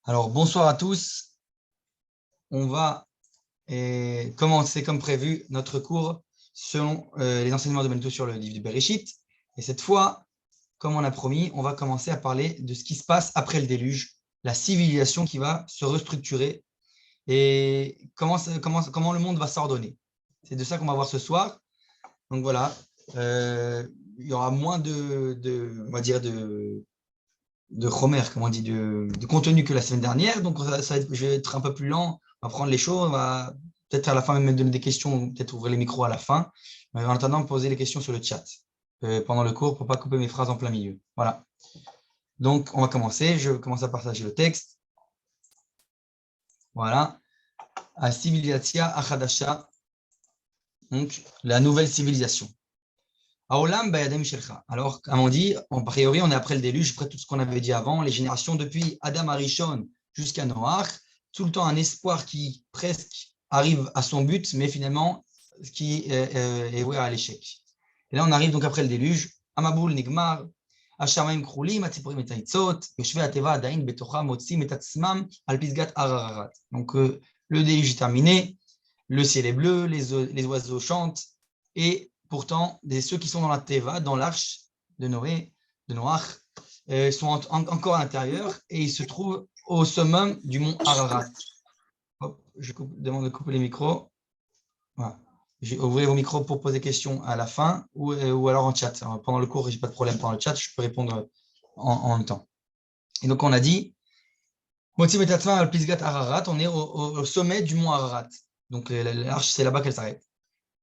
Alors, bonsoir à tous. On va commencer comme prévu notre cours selon les enseignements de Benito sur le livre du Bereshit. Et cette fois, comme on a promis, on va commencer à parler de ce qui se passe après le déluge, la civilisation qui va se restructurer et comment le monde va s'ordonner. C'est de ça qu'on va voir ce soir. Donc voilà, il y aura moins on va dire de Homer, comme on dit, de contenu que la semaine dernière. Donc, je vais être un peu plus lent, on va prendre les choses, on va peut-être à la fin même donner des questions, peut-être ouvrir les micros à la fin. Mais en attendant, poser les questions sur le chat pendant le cours pour ne pas couper mes phrases en plein milieu. Voilà. Donc, on va commencer. Je commence à partager le texte. Voilà. À Civilisatia Achadasha, donc la nouvelle civilisation. Aolam Bayadem Shelcha. Alors, comme on dit, a priori, on est après le déluge, après tout ce qu'on avait dit avant, les générations depuis Adam Arishon jusqu'à Noach, tout le temps un espoir qui presque arrive à son but, mais finalement, qui est voué à l'échec. Et là, on arrive donc après le déluge. Amaboul Nigmar, Hashamaim Kroulim, Atziporim et Taïtzot, Yoshve Ateva Adain Betocha Motzim et Tatzmam, Alpisgat Ararat. Donc, le déluge est terminé, le ciel est bleu, les oiseaux chantent, et pourtant, ceux qui sont dans la Teva, dans l'arche de Noé, de Noach, sont encore à l'intérieur et ils se trouvent au summum du mont Ararat. Hop, demande de couper les micros. Voilà. Ouvrez vos micros pour poser questions à la fin ou alors en chat. Pendant le cours, je n'ai pas de problème pendant le chat, je peux répondre en même temps. Et donc, on a dit, Motzim et Tatzma al-Pisgat Ararat, on est au sommet du mont Ararat. Donc, l'arche, c'est là-bas qu'elle s'arrête.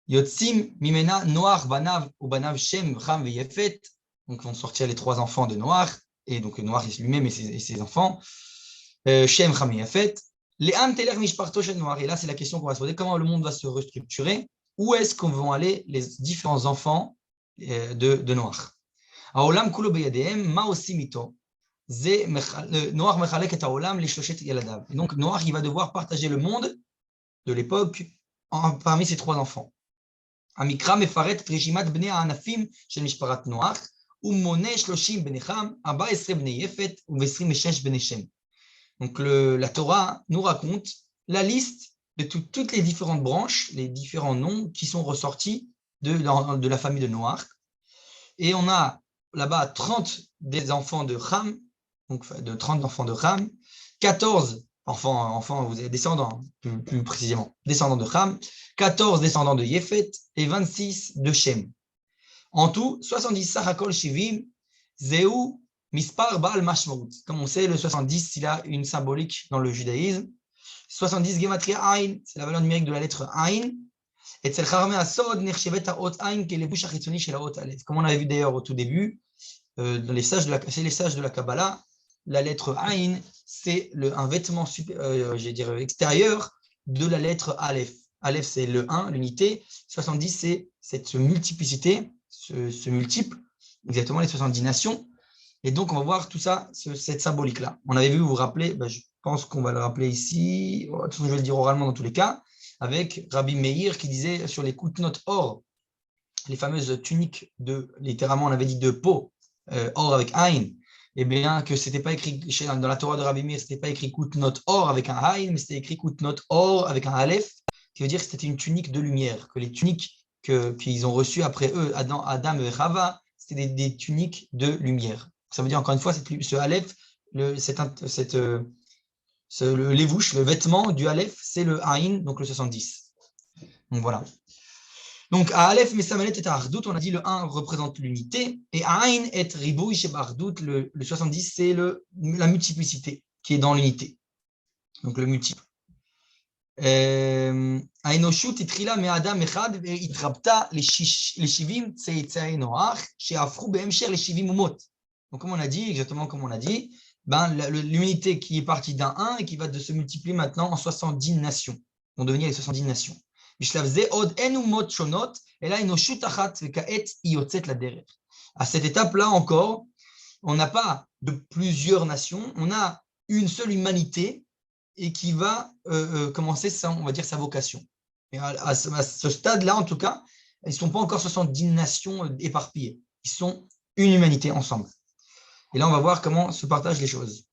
Yotzim Mimena Noach Banav ou Banav Shem Ram Veyefet. Donc vont sortir les trois enfants de Noach, et donc Noach lui-même et ses enfants. Shem Ram Veyefet. Les Am Teler Mishparto Shem Noach. Et là, c'est la question qu'on va se poser, comment le monde va se restructurer? Où est-ce qu'on vont aller les différents enfants de Noach? Aolam Kulo Beyadem Ma Osimito. Noach Mechalek et Aolam les Shloshet Yaladav. Et donc Noach, il va devoir partager le monde de l'époque parmi ses trois enfants. המקרא מפרט את רשימת בני הענפים של משפחת נוח, ומונה 30 בני חם, 14 בני יפת ו-26 בני שם. Donc la Torah nous raconte la liste de toutes les différentes branches, les différents noms qui sont ressortis de la famille de Noach. Et on a là-bas 30 des enfants de Ham, donc de 30 enfants de Ham, 14 enfants, vous avez descendants, plus précisément, descendants de Ham, 14 descendants de Yefet et 26 de Shem. En tout, 70 Sahakol Shivim, Zeu, Mispar Baal Mashmout. Comme on sait, le 70, il a une symbolique dans le judaïsme. 70 Gematria Ain, c'est la valeur numérique de la lettre Ain. Et Tzel Charmé Asod, Nechshevet Haot Ain, qui est le bouche achitsoni chez la Haot Aleph. Comme on avait vu d'ailleurs au tout début, dans les sages de la Kabbalah, la lettre Ain, c'est un vêtement extérieur de la lettre Aleph. Aleph, c'est le 1, l'unité. 70, c'est cette multiplicité, ce multiple, exactement les 70 nations. Et donc, on va voir tout ça, cette symbolique-là. On avait vu, vous vous rappelez, je pense qu'on va le rappeler ici, de toute façon, je vais le dire oralement dans tous les cas, avec Rabbi Meir qui disait sur les Koutnot or, les fameuses tuniques littéralement, on avait dit de peau, or avec Ain, et bien que c'était pas écrit dans la Torah de Rabbi Meir, c'était pas écrit Koutnot or avec un Ain, mais c'était écrit Koutnot or avec un Aleph, qui veut dire que c'était une tunique de lumière, que les tuniques qu'ils ont reçues après eux, Adam et Chava, c'était des tuniques de lumière. Ça veut dire encore une fois, ce Aleph, le lévouche, le vêtement du Aleph, c'est le Ain, donc le 70. Donc voilà. Donc, à Aleph, Mesamalet et Ardout, on a dit le 1 représente l'unité, et Ain et Ribouy chez Ardout, le 70, c'est la multiplicité qui est dans l'unité. Donc le multiple. האנושות התחילה מאדם אחד והתרבתה ל-70 צאצאי נוח שהפכו בהמשך ל-70 אומות. Donc comme on a dit, exactement comme on a dit, l'unité qui est partie d'un 1 et qui va se multiplier maintenant en 70 nations, vont devenir les 70 nations. בשלב זה עוד אין אומות שונות, אלא אנושות אחת וכעת היא יוצאת לדרך. À cette étape-là encore, on n'a pas de plusieurs nations, on a une seule humanité et qui va commencer on va dire, sa vocation. Et à ce stade-là, en tout cas, ils ne sont pas encore 70 nations éparpillées. Ils sont une humanité ensemble. Et là, on va voir comment se partagent les choses.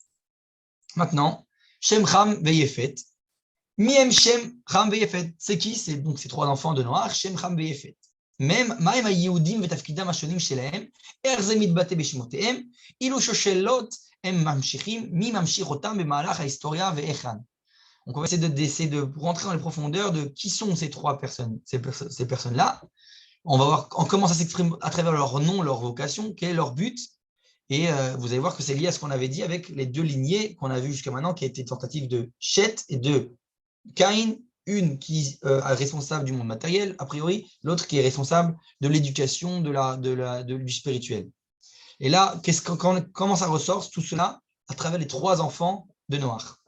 Maintenant, Shem, Ham, Veyefet. Miem, Shem, Ham, Veyefet. C'est qui? C'est donc ces trois enfants de Noach, Shem, Ham, Veyefet. même מה היהודים ותפקידם השונים שלהם, איך זה מתבטא בשמותיהם, אילו שושלות הם ממשיכים, מי ממשיך אותם במהלך ההיסטוריה והיכן. Donc on va essayer de rentrer dans les profondeurs de qui sont ces trois personnes, ces personnes-là. On va voir comment ça s'exprime à travers leur nom, leur vocation, quel est leur but. Et vous allez voir que c'est lié à ce qu'on avait dit avec les deux lignées qu'on a vues jusqu'à maintenant, qui étaient tentatives de Shet et de Caïn, une qui est responsable du monde matériel, a priori, l'autre qui est responsable de l'éducation, du spirituel. Et là, comment ça ressort, tout cela, à travers les trois enfants de Noach.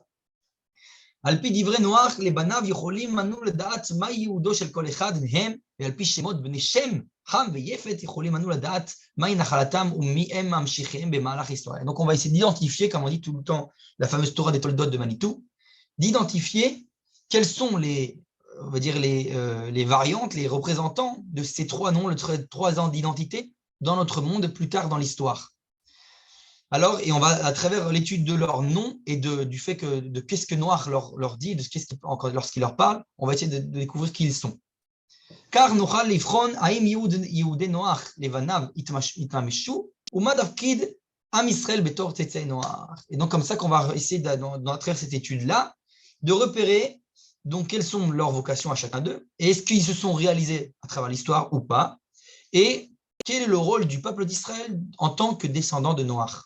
על פי דברי נוח, לבניו יכולים אנו לדעת מה ייעודו של כל אחד מהם, ועל פי שמות בני שם, חם ויפת, יכולים אנו לדעת מהי נחלתם ומי הם ממשיכיהם במהלך ההיסטוריה. Donc on va essayer d'identifier, comme on dit tout le temps, la fameuse Torah des Toldot de Manitou, d'identifier quelles sont on va dire les variantes, les représentants de ces trois noms, les trois ans d'identité dans notre monde plus tard dans l'histoire. Alors, et on va, à travers l'étude de leur nom et du fait que de qu'est-ce que Noach leur dit, lorsqu'il leur parle, on va essayer de découvrir qui ils sont. Car Nochal Lifron, Haïm Yehudé Noach, Levanav, Itmamishu, ou Madavkid, Am Israël, Betor Tetsei Noach. Et donc, comme ça qu'on va essayer, à travers cette étude-là, de repérer donc quelles sont leurs vocations à chacun d'eux, et est-ce qu'ils se sont réalisés à travers l'histoire ou pas, et quel est le rôle du peuple d'Israël en tant que descendant de Noach,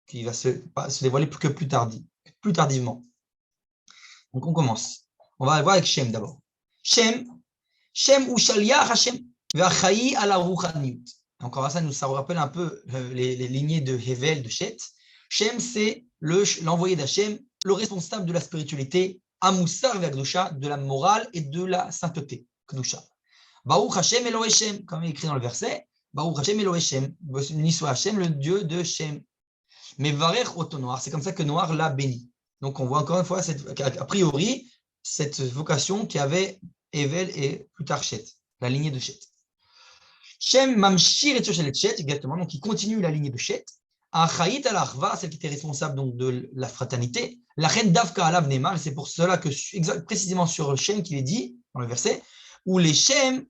qui va se dévoiler plus tardivement. Donc on commence. On va voir avec Shem d'abord. Shem ou Shaliach Hashem, Ve'achayi ala ruchaniyut. Encore ça nous rappelle un peu les lignées de Hevel, de Shet. Shem, c'est l'envoyé d'Hashem, le responsable de la spiritualité, Amoussar ve'Akdusha, de la morale et de la sainteté, Kdusha. Baruch Hashem Elohei Shem, comme il est écrit dans le verset, Baruch Hashem Elohei Shem, béni soit Hashem, le Dieu de Shem. Mais Varech Oto Noach, c'est comme ça que Noach l'a béni. Donc on voit encore une fois, a priori, cette vocation qui avait Evel et plus tard Shet, la lignée de Shet. Shem Mamshir et Shet, exactement, donc il continue la lignée de Shet. Achayit al-Achva, celle qui était responsable donc de la fraternité. La reine Davka alav Nemal, c'est pour cela que précisément sur Shem qu'il est dit dans le verset, où les Shem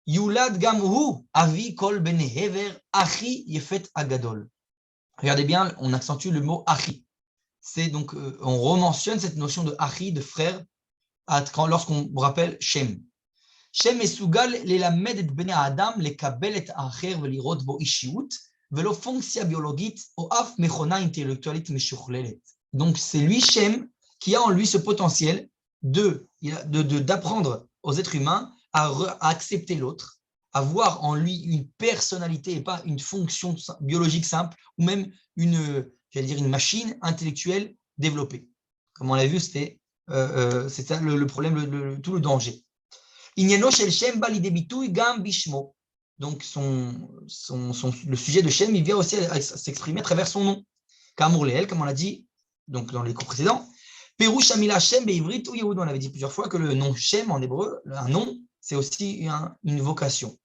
Yulad Gamhu Avi Kol Ben Hever Achi Yefet Agadol. Regardez bien, on accentue le mot Achi. C'est donc, on rementionne cette notion de Achi, de frère, lorsqu'on rappelle Shem. Shem est Sugal, l'elamed et bene Adam, le kabel et acher, velirot bo ishiut, velo foncia biologite, o af mechona intellectualit meshuchlelet. Donc, c'est lui, Shem, qui a en lui ce potentiel d'apprendre aux êtres humains à accepter l'autre, à voir en lui une personnalité et pas une fonction biologique simple, ou même une machine intellectuelle développée. Comme on l'a vu, c'est ça le problème, tout le danger. Inyano shel Shem ba lidei bitui gam bishmo. Donc le sujet de Shem, il vient aussi à s'exprimer à travers son nom. Kamur leel, comme on l'a dit donc dans les cours précédents. Perush hamila Shem beivrit ou Yehud. On avait dit plusieurs fois que le nom Shem en hébreu, un nom, c'est aussi une vocation.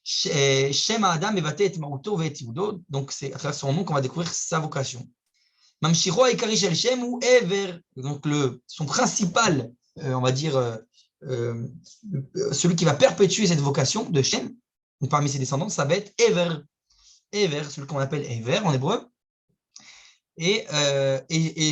Shem Adam evate et ma'uto ve'et Yehudo. Donc c'est à travers son nom qu'on va découvrir sa vocation. Mamshiro ha'ikari shel Shem ou Ever. Donc son principal, on va dire, celui qui va perpétuer cette vocation de Shem, parmi ses descendants, ça va être Ever. Ever, celui qu'on appelle Ever en hébreu. Et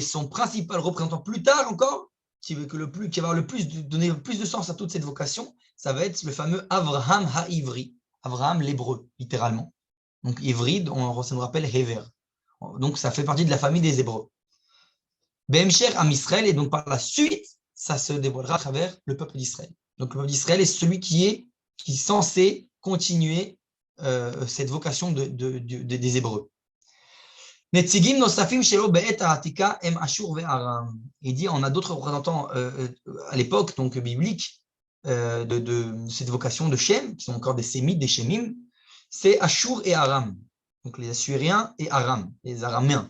son principal représentant plus tard encore, qui va donner le plus de sens à toute cette vocation, ça va être le fameux Avraham ha-Ivri. Avraham l'hébreu, littéralement. Donc Ivri, ça nous rappelle Hever. Donc ça fait partie de la famille des Hébreux. Bemcher Am Israël, et donc par la suite, ça se dévoilera à travers le peuple d'Israël. Donc le peuple d'Israël est celui qui est censé continuer cette vocation des Hébreux. Netzigim nosafim shelo be'et ha'atika em Ashur ve'Aram. Il dit, on a d'autres représentants à l'époque, donc biblique, de cette vocation de Shem, qui sont encore des Sémites, des Shemim, c'est Ashur et Aram. Donc les Assyriens et Aram, les Araméens.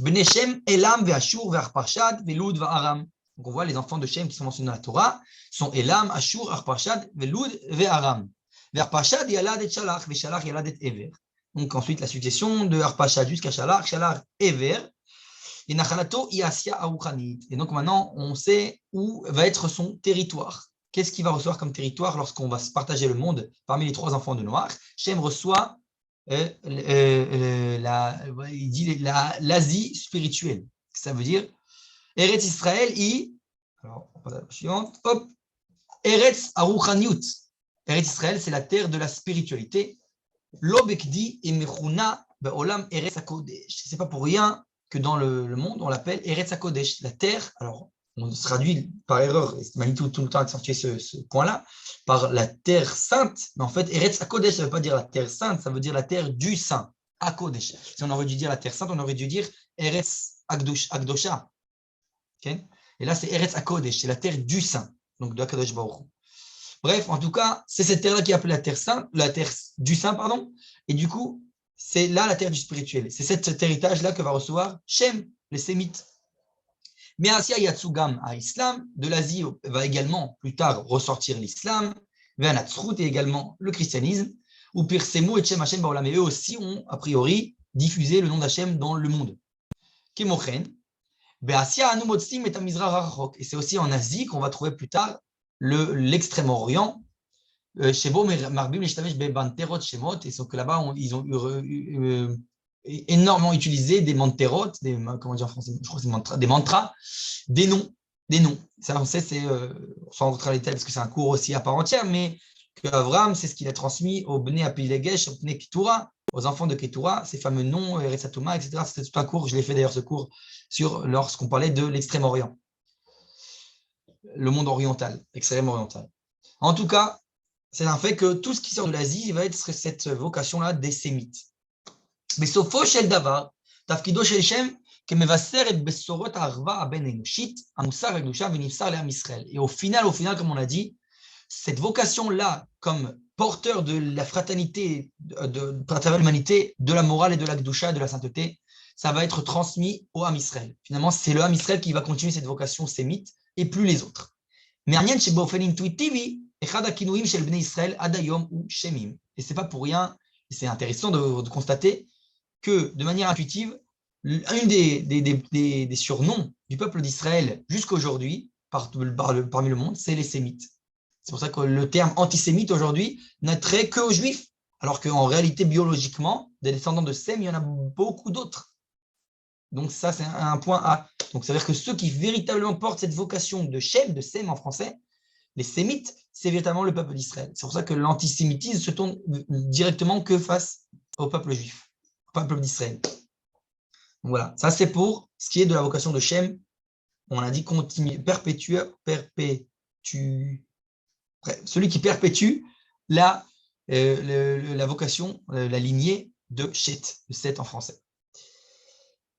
Bnei Shem, Elam ve'Ashur ve'Arpachad ve'Lud ve'Aram. Donc on voit les enfants de Shem qui sont mentionnés dans la Torah sont Elam, Ashur, Arpachad ve'Lud ve'Aram. Ve'Arpachad yalad et Shalach, ve'Shalach yalad et Ever. Donc ensuite la succession de Arpachad jusqu'à Shalach, Shalach, Ever. Et Nachalato Iasia Aouchanit. Et donc maintenant, on sait où va être son territoire. Qu'est-ce qu'il va recevoir comme territoire lorsqu'on va se partager le monde parmi les 3 enfants de Noach? Shem reçoit il dit l'Asie spirituelle. Ça veut dire Eretz Israël, alors, on passe à la suivante, hop, Eretz Aruchaniut. Eretz Israël, c'est la terre de la spiritualité. L'Obekdi et Mechuna Be'olam Eretz HaKodesh. C'est pas pour rien que dans le monde, on l'appelle Eretz HaKodesh, la terre. Alors, on se traduit par erreur, et Manitou tout le temps accentuer ce point-là, par la terre sainte. Mais en fait, Eretz HaKodesh, ça ne veut pas dire la terre sainte, ça veut dire la terre du saint. HaKodesh. Si on aurait dû dire la terre sainte, on aurait dû dire Eretz Akdosha. Okay. Et là, c'est Eretz HaKodesh, c'est la terre du saint, donc de HaKadosh Baruch Hu. Bref, en tout cas, c'est cette terre-là qui est appelée la terre sainte, la terre du saint, pardon. Et du coup, c'est là la terre du spirituel. C'est cet héritage-là que va recevoir Shem, les Sémites. Mais Asia Yatsugam à Islam, de l'Asie va également plus tard ressortir l'islam, Ve'anatzrut et également le christianisme, ou Pirsemu et Shem Hashem Baolam. Et eux aussi ont, a priori, diffusé le nom d'Hachem dans le monde. Kemochen, Be'asia Anu Motzim et Amizra Rachok. Et c'est aussi en Asie qu'on va trouver plus tard l'extrême-orient, Shebo Marbim Leshtamesh Bebanterot Shemot, et donc là-bas, ils ont énormément utilisé des manterot, comment dire en français, je crois que c'est des mantras, des noms. Ça, on sait, c'est, sans rentrer dans les détails, parce que c'est un cours aussi à part entière, mais que Avram, c'est ce qu'il a transmis aux Bnei Apilegesh, aux Bnei Ketura, aux enfants de Ketura, ces fameux noms, Eretzatouma, etc. C'était tout un cours, je l'ai fait d'ailleurs ce cours, lorsqu'on parlait de l'extrême-orient, le monde oriental, extrême-oriental. En tout cas, c'est un fait que tout ce qui sort de l'Asie va être cette vocation-là des Sémites. Mais סופו של דבר, תפקידו של שם כמבשר את בשורות הערבה הבין-אנושית, המוסר הקדושה ונמסר לעם ישראל. Et au final, comme on a dit, cette vocation-là, comme porteur de la fraternité, de travers l'humanité, de la morale et de la kedusha, de la sainteté, ça va être transmis au Ham Israël. Finalement, c'est le Ham Israël qui va continuer cette vocation sémite et plus les autres. מעניין שבאופן אינטואיטיבי, אחד הכינויים של בני ישראל עד היום הוא שמים. Et c'est pas pour rien, et c'est intéressant de constater que, de manière intuitive, un des surnoms du peuple d'Israël jusqu'à aujourd'hui, parmi le monde, c'est les Sémites. C'est pour ça que le terme antisémite aujourd'hui n'a trait qu'aux Juifs, alors qu'en réalité, biologiquement, des descendants de Sem, il y en a beaucoup d'autres. Donc ça, c'est un point A. Donc ça veut dire que ceux qui véritablement portent cette vocation de Shem, de Sem en français, les Sémites, c'est véritablement le peuple d'Israël. C'est pour ça que l'antisémitisme se tourne directement que face au peuple juif, au peuple d'Israël. Donc voilà, ça c'est pour ce qui est de la vocation de Shem. On a dit continue, celui qui perpétue la vocation, la lignée de Shet, de Seth en français.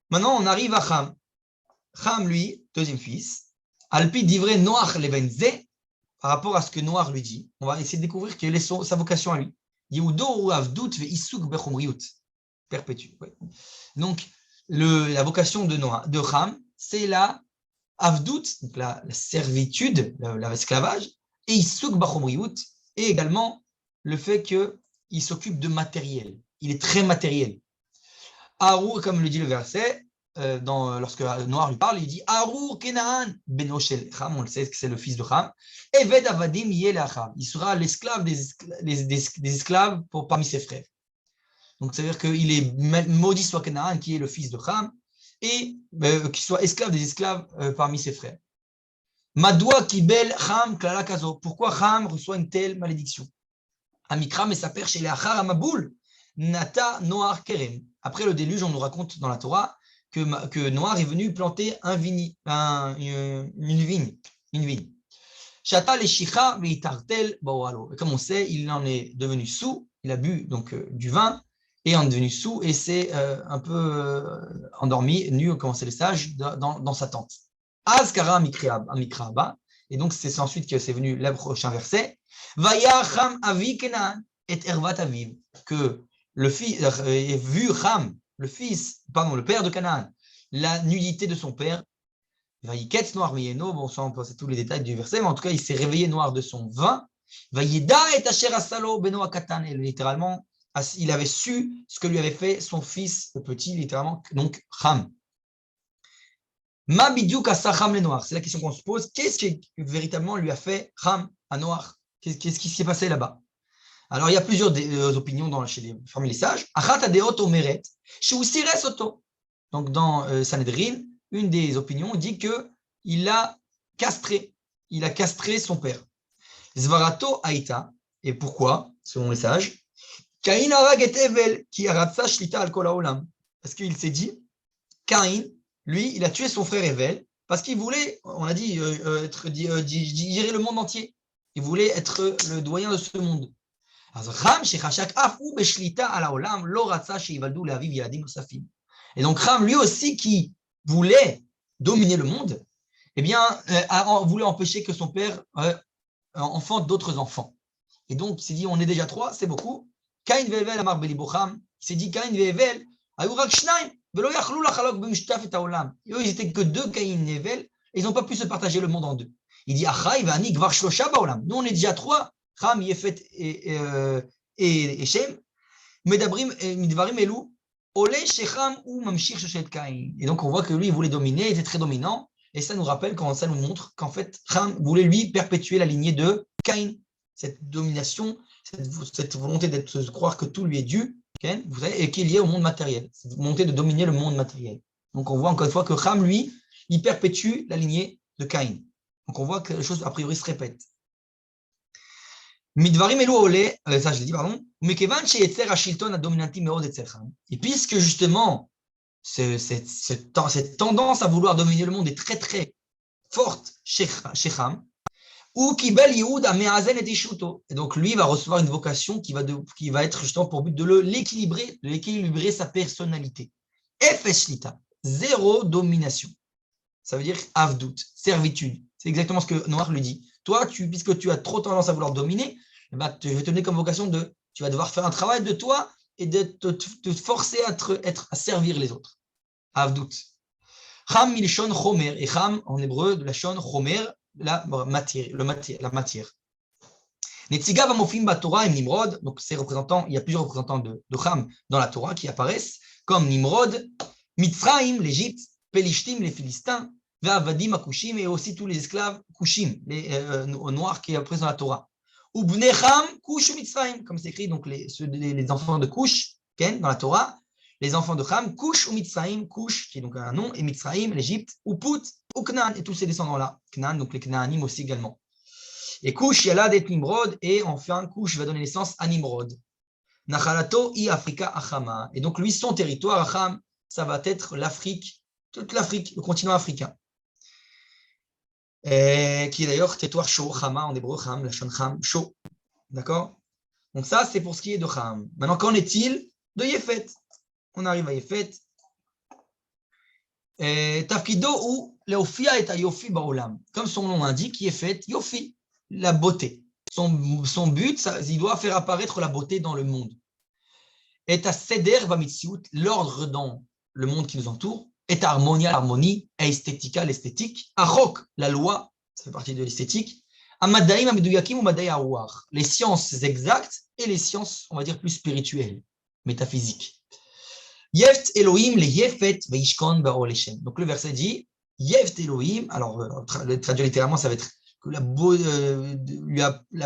Maintenant, on arrive à Cham. Cham, lui, deuxième fils, Alpi divrei Noach levenze, par rapport à ce que Noach lui dit, on va essayer de découvrir quelle est sa vocation à lui. Yehudo ou avdut ve isuk bechumriut, perpétue. Ouais. Donc, la vocation de Cham, c'est la avdut, donc la servitude, l'esclavage, et isuk bechumriut, et également le fait qu'il s'occupe de matériel. Il est très matériel. Arour, comme le dit le verset, lorsque Noach lui parle, il dit Arour Kenaan beno shel Cham, on le sait que c'est le fils de Cham, Eved avadim yel Cham, il sera l'esclave des esclaves parmi ses frères. Donc ça veut dire qu'il est maudit soit Kenaan, qui est le fils de Cham, et qu'il soit esclave des esclaves parmi ses frères. Madoua kibel Cham klala kazo, pourquoi Cham reçoit une telle malédiction? Amikra mesaper chez les Achar amaboul Nata Noach Kerem. Après le déluge, on nous raconte dans la Torah que Noach est venu planter une vigne. Shata leshicha veitartel baoalo. Comme on sait, il en est devenu saoul, il a bu donc du vin et en est devenu saoul et s'est un peu endormi, nu comme c'est les sages, dans sa tente. Azkara amikra. Et donc c'est ensuite que c'est venu le prochain verset. Vayacham avi Kenan et ervat aviv, que le fils vu Cham, le père de Canaan, la nudité de son père. Vaïketz noir miyeno, bon, ça on passe tous les détails du verset, mais en tout cas il s'est réveillé noir de son vin. Vaïda et asher asalo beno akatan, et littéralement il avait su ce que lui avait fait son fils le petit, littéralement donc Cham. Ma bidyuk asa Cham le Noach. C'est la question qu'on se pose. Qu'est-ce qui véritablement lui a fait Cham à Noach? Qu'est-ce qui s'est passé là-bas? Alors, il y a plusieurs opinions parmi les sages. Achat adeot omeret, shu sires oto. Donc, dans Sanhedrin, une des opinions dit qu'il a castré. Il a castré son père. Zvarato Aïta. Et pourquoi, selon les sages? Caïn harag et Evel, qui aratsa shlita al kol haolam. Parce qu'il s'est dit, Caïn, lui, il a tué son frère Evel, parce qu'il voulait, on a dit, gérer le monde entier. Il voulait être le doyen de ce monde. Et donc Ram, lui aussi, qui voulait dominer le monde, eh bien, voulait empêcher que son père enfante d'autres enfants. Et donc, il s'est dit, on est déjà 3, c'est beaucoup. Caïn ve'Evel amar belibocham. Il s'est dit, Caïn ve'Evel, ayu rak shnaim, velo yachlou lachalok b'mishtaf et haolam. Eux, ils étaient que 2 Caïn et Evel, et ils n'ont pas pu se partager le monde en 2. Il dit, achai ve'ani gvar shlosha ba'olam. Nous, on est déjà 3, Ram, Yefet et Shem. Medabrim midvarim elou, ole shecham ou mamshir shoshet Caïn. Et donc, on voit que lui, il voulait dominer, il était très dominant. Et ça nous rappelle, ça nous montre qu'en fait, Ram voulait lui perpétuer la lignée de Caïn. Cette domination, cette volonté de croire que tout lui est dû, okay, vous savez, et qui est liée au monde matériel, cette volonté de dominer le monde matériel. Donc on voit encore une fois que Ram, lui, il perpétue la lignée de Caïn. Donc on voit que les choses a priori se répètent. Midvarim elu ole, ça je l'ai dit, pardon, mekevan sheyetzer hashilton hadominanti meod etzer Ram. Et puisque justement, cette tendance à vouloir dominer le monde est très très forte chez Ram, ou Kibel Yehoud a Mehazen et Ishuto. Et donc lui va recevoir une vocation qui va être justement pour but de l'équilibrer sa personnalité. Efes Shlita, 0 domination. Ça veut dire Avdout, servitude. C'est exactement ce que Noach lui dit. Toi, puisque tu as trop tendance à vouloir dominer, eh ben, je vais te donner comme vocation tu vas devoir faire un travail de toi et de te forcer à servir les autres. Avdout. Cham milshon chomer. Et Cham, en hébreu, de la shon chomer, la matière. Netzigav amofim baTorah et Nimrod, donc ces représentants, il y a plusieurs représentants de Cham dans la Torah qui apparaissent, comme Nimrod, Mitzraïm, l'Égypte, Pelishtim, les Philistins, Ve'avadim akushim, et aussi tous les esclaves kushim, les noirs qui apparaissent dans la Torah. Ou Bnei Cham, Kush Mitzraïm, comme c'est écrit, donc les enfants de Kush, dans la Torah, les enfants de Cham, Kush ou Mitzraïm, Kush, qui est donc un nom, et Mitzraïm, l'Égypte, ou Put, ou Canaan, et tous ces descendants-là. Canaan, donc les Canaanim aussi également. Et Kush, Yalad et Nimrod, et enfin, Kush va donner naissance à Nimrod. Nachalato i Afrika Achama. Et donc lui, son territoire, Acham, ça va être l'Afrique, toute l'Afrique, le continent africain. Qui est d'ailleurs territoire chaud, Chama, en hébreu, Cham, la Shon Cham, chaud. D'accord? Donc ça, c'est pour ce qui est de Cham. Maintenant, qu'en est-il de Yefet? On arrive à Yefet. Tafkido ou Leofia et Yofi Baolam. Comme son nom l'indique, Yefet, Yofi, la beauté. Son but, il doit faire apparaître la beauté dans le monde. Et à Seder Vamitsiut, l'ordre dans le monde qui nous entoure, et à Harmonia, l'harmonie, et esthética, l'esthétique, Achok, la loi, ça fait partie de l'esthétique, Amadaim, Ameduyakim ou Madai Arouar, les sciences exactes et les sciences, on va dire, plus spirituelles, métaphysiques. Yeft Elohim le Yefet veishkon ba'ol Hashem. Donc le verset dit Yeft Elohim. Alors traduit littéralement, ça va être que la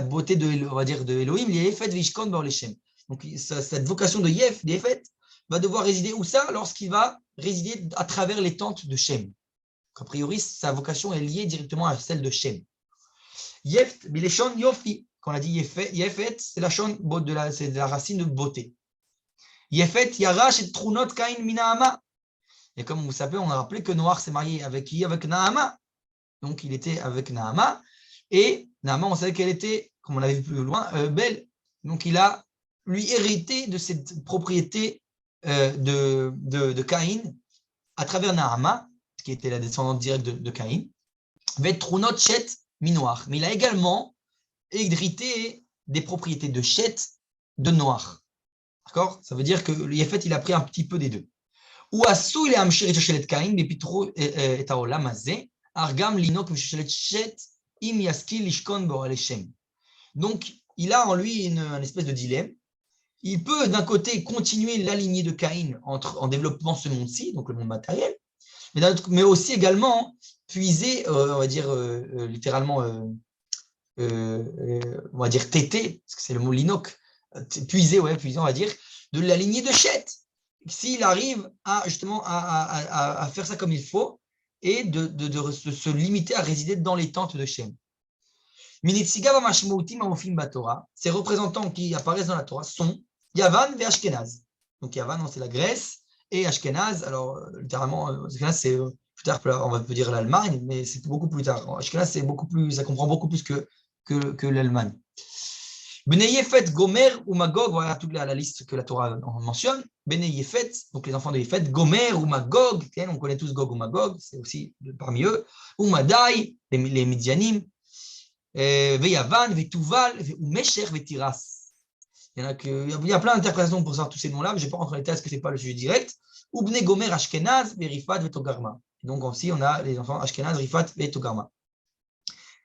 beauté de, on va dire, de Elohim le Yefet veishkon ba'ol Hashem. Donc cette vocation de Yefet va devoir résider où ça? Lorsqu'il va résider à travers les tentes de Shem. Donc, a priori, sa vocation est liée directement à celle de Shem. Yeft bileshon Yofi. Quand on a dit Yefet, c'est de la racine de beauté. Yefet Yarash et Trunot Kain Minahama. Et comme vous savez, on a rappelé que Noach s'est marié avec qui? Avec Nahama. Donc il était avec Nahama. Et Nahama, on savait qu'elle était, comme on l'avait vu plus loin, belle. Donc il a lui hérité de cette propriété de Caïn à travers Nahama, qui était la descendante directe de Caïn. Vet Trunot Shet Minoach. Mais il a également hérité des propriétés de Shet de Noach. D'accord? Ça veut dire que le Yefet, il a pris un petit peu des deux. Ou Assou, il est Amshir et Shoshelet Caïn, Bepitro et Taolam Azé, Argam Linok Shoshelet Shet, Im Yaski Lishkon Boral Shem. Donc, il a en lui une espèce de dilemme. Il peut d'un côté continuer la lignée de Caïn en développant ce monde-ci, donc le monde matériel, Mais aussi également puiser, on va dire littéralement, on va dire téter, parce que c'est le mot linok, puiser, on va dire, de la lignée de Chet. S'il arrive à justement à faire ça comme il faut et de se limiter à résider dans les tentes de Shem. Ces représentants qui apparaissent dans la Torah sont Yavan et Ashkenaz. Donc Yavan, c'est la Grèce, et Ashkenaz, alors littéralement, Ashkenaz, c'est plus tard, on va peut dire l'Allemagne, mais c'est beaucoup plus tard. Ashkenaz, c'est beaucoup plus, ça comprend beaucoup plus que l'Allemagne. Bnei Yefet, Gomer ou Magog, voilà toute la liste que la Torah mentionne. Bnei Yefet, donc les enfants de Yefet, Gomer ou Magog, on connaît tous Gog ou Magog, c'est aussi parmi eux. Ou Madai, les Midianim. Veyavan, Vetuval, Mesher, Vetiras. Il y a plein d'interprétations pour savoir tous ces noms-là, mais je ne vais pas rentrer dans les détails parce que ce n'est pas le sujet direct. Ubne Gomer, Ashkenaz, Verifat, Vetogarma. Donc aussi, on a les enfants Ashkenaz, Rifat, Vetogarma.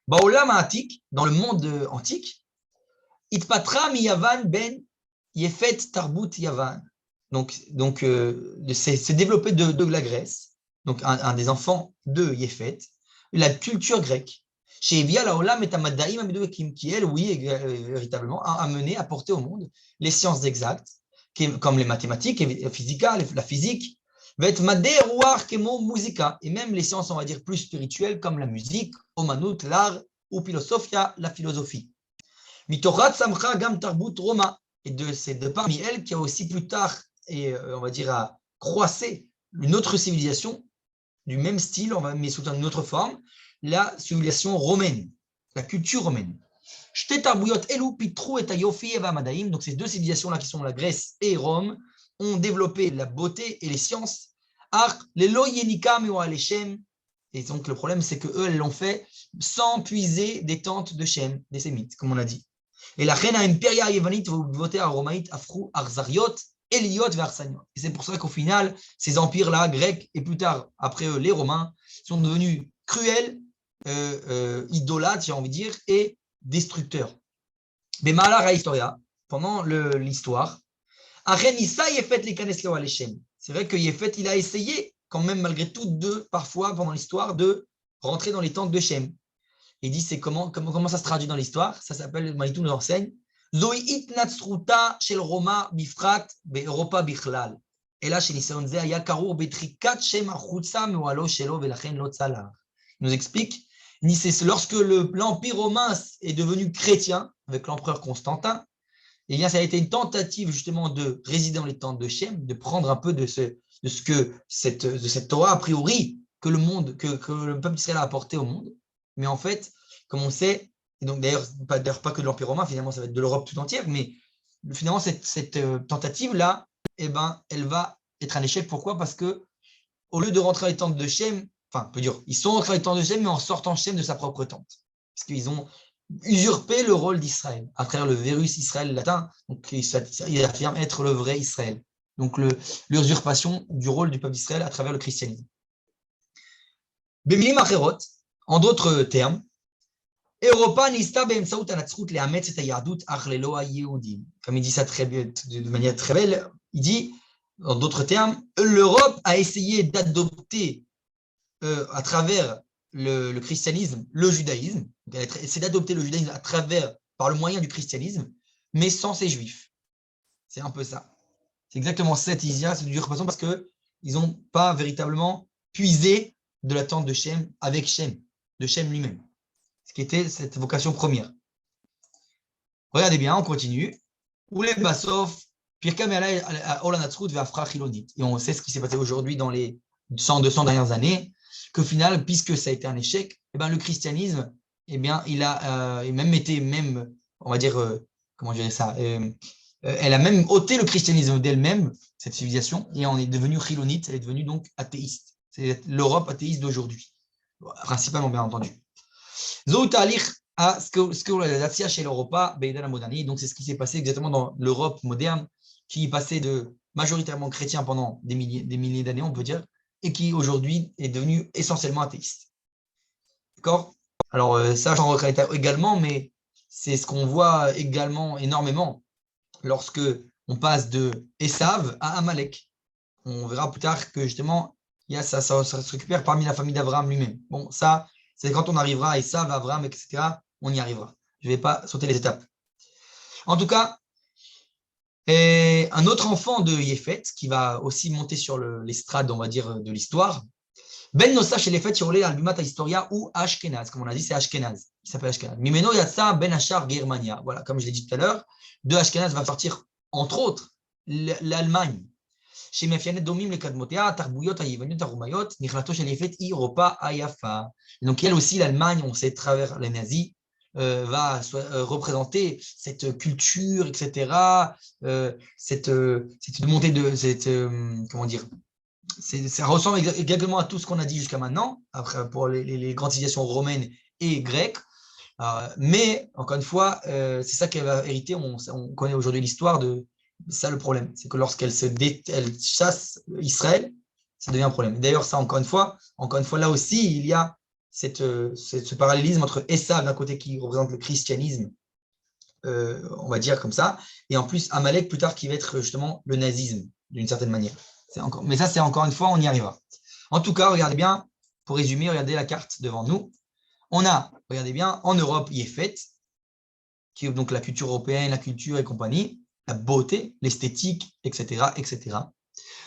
Baolam Atik, dans le monde antique, Itpatra mi Yavan ben Yefet Tarbut Yavan. Donc c'est développé de la Grèce, donc un des enfants de Yefet, la culture grecque. Chez Evia Laolam et Tamadaim Amidokim, qui elle, oui, véritablement, a amené, a porté au monde les sciences exactes, comme les mathématiques, la physique, et même les sciences, on va dire, plus spirituelles, comme la musique, Omanut, l'art, ou philosophia, la philosophie. Mitorat Samcha Gam Tarbut Roma, et c'est de parmi elles qu'il y a aussi plus tard, et on va dire, à croisser une autre civilisation du même style, mais sous une autre forme, la civilisation romaine, la culture romaine. Donc ces deux civilisations-là, qui sont la Grèce et Rome, ont développé la beauté et les sciences. Et donc le problème, c'est qu'eux, elles l'ont fait sans puiser des tentes de Shem, des Sémites, comme on a dit. Et la reine impéria yévanite voter à romaïte afrou arzariot, Eliot vers Arsaniot. Et c'est pour ça qu'au final, ces empires-là, grecs, et plus tard, après eux, les Romains, sont devenus cruels, idolâtres, j'ai envie de dire, et destructeurs. Mais Malar Historia, pendant l'histoire, c'est vrai que Yefet, il a essayé, quand même, malgré tout, parfois, pendant l'histoire, de rentrer dans les tentes de Shem. Il dit, c'est comment ça se traduit dans l'histoire? Ça s'appelle, Manitou nous enseigne, Zoi itnatsruta shel Roma bifrat be'Europa bichlal. Et là, chez Nisayon Ze, aya karur betrikat shem achutza me'oalo shelo velachen lo tzalar. Il nous explique, c'est lorsque l'Empire romain est devenu chrétien, avec l'empereur Constantin, eh bien, ça a été une tentative justement de résider dans les tentes de Shem, de prendre un peu de cette Torah, a priori, que le peuple d'Israël a apporté au monde. Mais en fait, comme on sait, et donc d'ailleurs pas que de l'Empire romain, finalement ça va être de l'Europe tout entière, mais finalement cette tentative-là, eh ben, elle va être un échec. Pourquoi? Parce que au lieu de rentrer dans les tentes de Shem, enfin, on peut dire, ils sont rentrés dans les tentes de Shem, mais en sortant Shem de sa propre tente. Parce qu'ils ont usurpé le rôle d'Israël, à travers le virus Israël latin, donc il affirme être le vrai Israël. Donc l'usurpation du rôle du peuple d'Israël à travers le christianisme. Bemilim acherot, en d'autres termes, Europa nista be'emsaout hanatzrut le'ametz et ha'yahadut ach lelo ha'yehudim. Comme il dit ça très bien, de manière très belle, il dit, en d'autres termes, l'Europe a essayé d'adopter à travers le christianisme le judaïsme. C'est d'adopter le judaïsme par le moyen du christianisme, mais sans ses juifs. C'est un peu ça. C'est exactement cette idée, c'est du repassant parce qu'ils n'ont pas véritablement puisé de la tente de Shem avec Shem, de Shem lui-même, ce qui était cette vocation première. Regardez bien, on continue. Ou les Bassof, Pirkam Olanatsrut Ve'afra Chilonit. Et on sait ce qui s'est passé aujourd'hui dans les 100-200 dernières années, qu'au final, puisque ça a été un échec, eh ben, le christianisme, eh bien, il a même, on va dire, comment je dirais ça, elle a même ôté le christianisme d'elle-même, cette civilisation, et on est devenu chilonite, elle est devenue donc athéiste. C'est l'Europe athéiste d'aujourd'hui, principalement bien entendu. Zoutalich à ce chez l'Europa, donc c'est ce qui s'est passé exactement dans l'Europe moderne, qui passait de majoritairement chrétien pendant des milliers d'années, on peut dire, et qui aujourd'hui est devenu essentiellement athéiste. D'accord? Alors ça, j'en regrette également, mais c'est ce qu'on voit également énormément lorsque on passe de Esav à Amalek. On verra plus tard que justement, ça se récupère parmi la famille d'Abraham lui-même. Bon, ça, c'est quand on arrivera à Esav, Abraham, etc., on y arrivera. Je ne vais pas sauter les étapes. En tout cas, un autre enfant de Yéfet, qui va aussi monter sur l'estrade, on va dire, de l'histoire, Ben Nossa chez les fêtes, sur l'Albumat Historia ou Ashkenaz, comme on a dit, c'est Ashkenaz, qui s'appelle Ashkenaz. Mimeno Yatsa Ben Achar Germania. Voilà, comme je l'ai dit tout à l'heure, de Ashkenaz va sortir, entre autres, l'Allemagne. Chez Mefianet Domim, les Kadmotea, Tarbouyot, Ayevaniot, Arumayot, Nichlato chez les fêtes, Europa, Ayafa. Donc, elle aussi, l'Allemagne, on sait, travers les nazis, va représenter cette culture, etc., cette montée de, comment dire, ça ressemble exactement à tout ce qu'on a dit jusqu'à maintenant, après, pour les grandes civilisations romaines et grecques. Mais, encore une fois, c'est ça qu'elle va hériter. On connaît aujourd'hui l'histoire de ça. Le problème, c'est que lorsqu'elle elle chasse Israël, ça devient un problème. D'ailleurs, ça, encore une fois, là aussi, il y a ce parallélisme entre Esav, d'un côté, qui représente le christianisme, on va dire comme ça, et en plus, Amalek, plus tard, qui va être justement le nazisme, d'une certaine manière. Mais ça, c'est encore une fois, on y arrivera. En tout cas, regardez bien, pour résumer, regardez la carte devant nous. On a, regardez bien, en Europe, Yéfet, qui est donc la culture européenne, la culture et compagnie, la beauté, l'esthétique, etc., etc.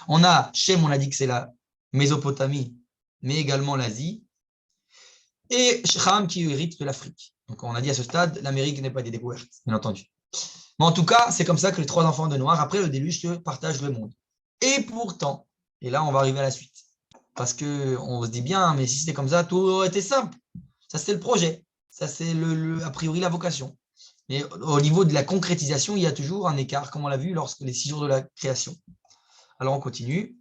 On a Shem, on a dit que c'est la Mésopotamie, mais également l'Asie, et Shecham qui hérite de l'Afrique. Donc on a dit à ce stade, l'Amérique n'est pas des découvertes, bien entendu. Mais en tout cas, c'est comme ça que les trois enfants de Noir, après le déluge, se partagent le monde. Et pourtant, et là on va arriver à la suite, parce qu'on se dit bien, mais si c'était comme ça, tout aurait été simple. Ça, c'est le projet. Ça, c'est a priori la vocation. Mais au niveau de la concrétisation, il y a toujours un écart, comme on l'a vu lorsque les 6 jours de la création. Alors, on continue.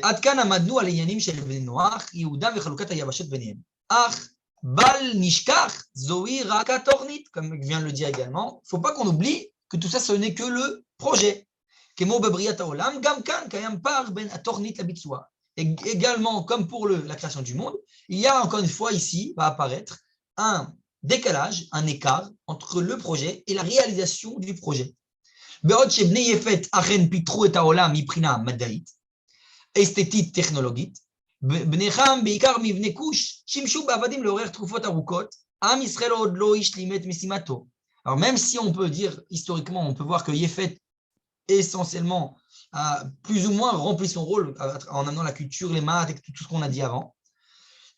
עד כאן עמדנו על עניינים של בני נוח, יהודה וחלוקת היבשות ביניהם. אך בל נשכח, זוהי רק התוכנית, comme vient de le dire également. Il ne faut pas qu'on oublie que tout ça, ce n'est que le projet. כמו בבריאת העולם, גם כאן קיים פער בין התוכנית לביצוע. Également, comme pour la création du monde, il y a encore une fois ici, va apparaître un décalage, un écart entre le projet et la réalisation du projet. בעוד שבני יפת אכן פיתחו את העולם מבחינה מדעית, אסתטית טכנולוגית, בני חם בעיקר מבני כוש שימשו בעבדים לעורר תקופות ארוכות, עם ישראל עוד לא השלים את משימתו. Alors même si on peut dire historiquement, on peut voir que Yéfet essentiellement a plus ou moins rempli son rôle en amenant la culture, les maths et tout ce qu'on a dit avant.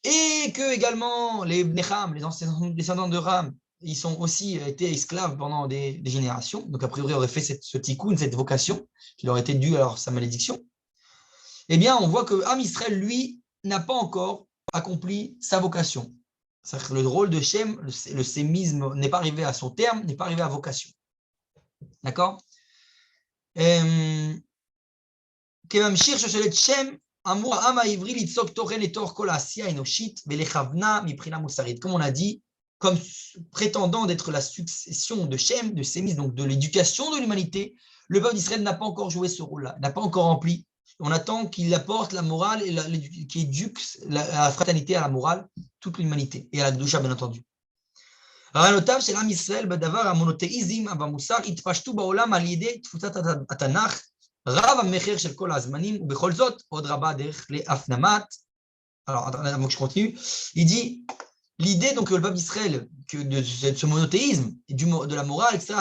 Et que également les Bnecham, les descendants de Ram, ils sont aussi été esclaves pendant des générations. Donc a priori, aurait fait ce tikkun, cette vocation, qui leur était due à sa malédiction. Eh bien, on voit que Am Israël, lui, n'a pas encore accompli sa vocation. C'est-à-dire que le rôle de Shem, le sémisme, n'est pas arrivé à son terme, n'est pas arrivé à vocation. D'accord? כממשיך שושלת שם, אמור העם העברי ליצוק תוכן לתוך כל העשייה האנושית ולכוונה מבחינה מוסרית. Comme on a dit, comme prétendant d'être la succession de Shem, de Sémis, donc de l'éducation de l'humanité, le peuple d'Israël n'a pas encore joué ce rôle-là, n'a pas encore rempli. On attend qu'il apporte la morale et qu'il éduque la fraternité à la morale, toute l'humanité, et à la Kedusha, bien entendu. רעיונותיו של עם ישראל בדבר המונותאיזם והמוסר התפשטו בעולם על ידי תפוצת התנ"ך, רב המחיר של כל הזמנים, ובכל זאת עוד רבה דרך להפנמת. Alors, avant que je continue, il dit, l'idée donc que le peuple d'Israël, que de ce monothéisme, de la morale, etc.,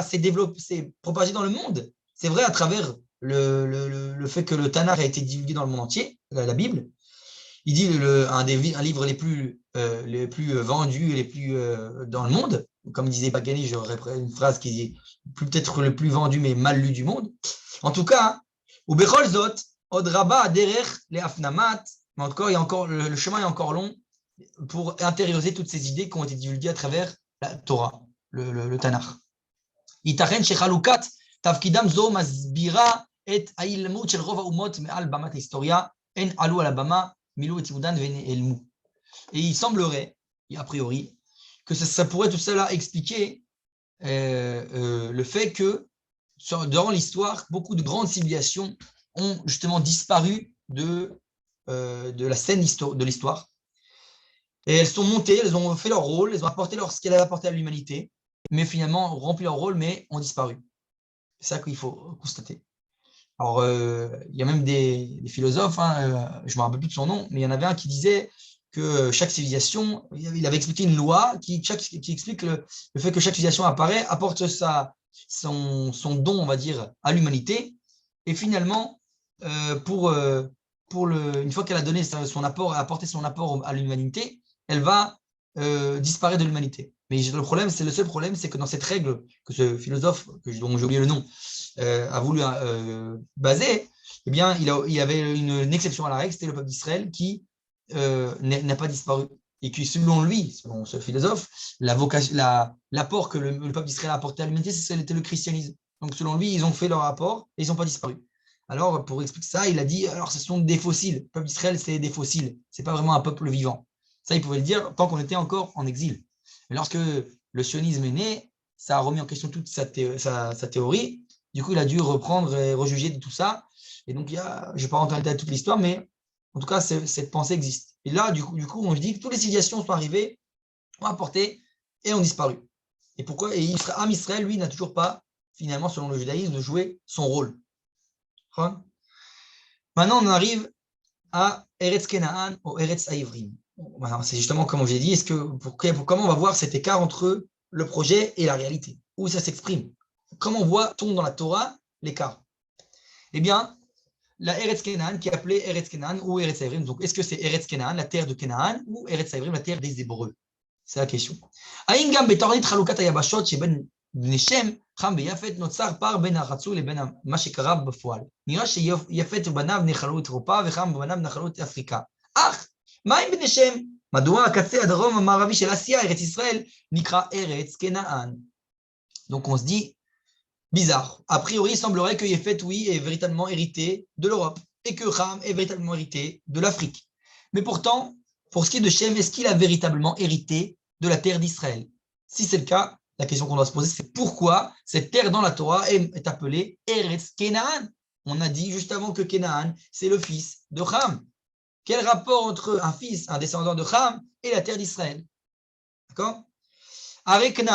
s'est propagé dans le monde. C'est vrai à travers le fait que le Tanakh a été divulgué dans le monde entier, la Bible. Il dit un livre les plus vendus et les plus dans le monde. Comme disait Pagani, j'aurais une phrase qui dit peut-être le plus vendu mais mal lu du monde. En tout cas, ou Bechol Zot, Od Rabba Derech le Afnamat, mais encore, le chemin est encore long pour intérioriser toutes ces idées qui ont été divulguées à travers la Torah, le Tanakh. Itachen Shechalukat, Tafkidam Zo Masbira et Ailmut Shel Rov Haumot Me'al Bamat Historia, En Alu Ala Bama. Et il semblerait, a priori, que ça pourrait tout cela expliquer le fait que dans l'histoire, beaucoup de grandes civilisations ont justement disparu de la scène de l'histoire. Et elles sont montées, elles ont fait leur rôle, elles ont apporté ce qu'elles avaient apporté à l'humanité, mais finalement ont rempli leur rôle, mais ont disparu. C'est ça qu'il faut constater. Alors, il y a même des philosophes, hein, je ne me rappelle plus de son nom, mais il y en avait un qui disait que chaque civilisation, il avait expliqué une loi qui explique le fait que chaque civilisation apparaît, apporte son don, on va dire, à l'humanité. Et finalement, une fois qu'elle a donné son apport, apporté son apport à l'humanité, elle va disparaître de l'humanité. Mais le seul problème, c'est que dans cette règle que ce philosophe, dont j'ai oublié le nom, a voulu baser, eh bien, il y avait une exception à la règle, c'était le peuple d'Israël qui n'a pas disparu. Et qui, selon lui, selon ce philosophe, l'apport que le peuple d'Israël a apporté à l'humanité, c'était le christianisme. Donc, selon lui, ils ont fait leur apport et ils n'ont pas disparu. Alors, pour expliquer ça, il a dit, alors, ce sont des fossiles. Le peuple d'Israël, c'est des fossiles. Ce n'est pas vraiment un peuple vivant. Ça, il pouvait le dire tant qu'on était encore en exil. Mais lorsque le sionisme est né, ça a remis en question toute sa théorie. Du coup, il a dû reprendre et rejuger de tout ça. Et donc, je ne vais pas rentrer dans toute l'histoire, mais en tout cas, cette pensée existe. Et là, du coup, on dit que toutes les civilisations sont arrivées, ont apporté et ont disparu. Et pourquoi? Et Am Israël, lui, n'a toujours pas, finalement, selon le judaïsme, joué son rôle. Maintenant, on arrive à Eretz Kenaan ou Eretz Haïvrim. C'est justement comme j'ai dit, comment on va voir cet écart entre le projet et la réalité? Où ça s'exprime? Comment voit-on dans la Torah l'écart? Eh bien, la Eretz Kenaan qui est appelée Eretz Kenaan ou Eretz Haïvrim. Donc, est-ce que c'est Eretz Kenaan, la terre de Kenaan, ou Eretz Haïvrim, la terre des Hébreux? C'est la question. האם גם בתוכנית חלוקת היבשות שבין בני שם, חם ויפת, נוצר פער בין הרצוי לבין מה שקרה בפועל? נראה שיפת ובניו נחלו את אירופה וחם ובניו נחלו את אפריקה. אך, מה עם בני שם? מדוע הקצה הדרום המערבי של אסיה, ארץ ישראל, נקרא ארץ כנען? Donc on se dit, bizarre. A priori, il semblerait que Yefet, oui, est véritablement hérité de l'Europe et que Ham est véritablement hérité de l'Afrique. Mais pourtant, pour ce qui est de Shem, est-ce qu'il a véritablement hérité de la terre d'Israël? Si c'est le cas, la question qu'on doit se poser, c'est pourquoi cette terre dans la Torah est appelée Eretz Kenaan? On a dit juste avant que Kenaan, c'est le fils de Ham. Quel rapport entre un descendant de Ham, et la terre d'Israël? D'accord? Et comme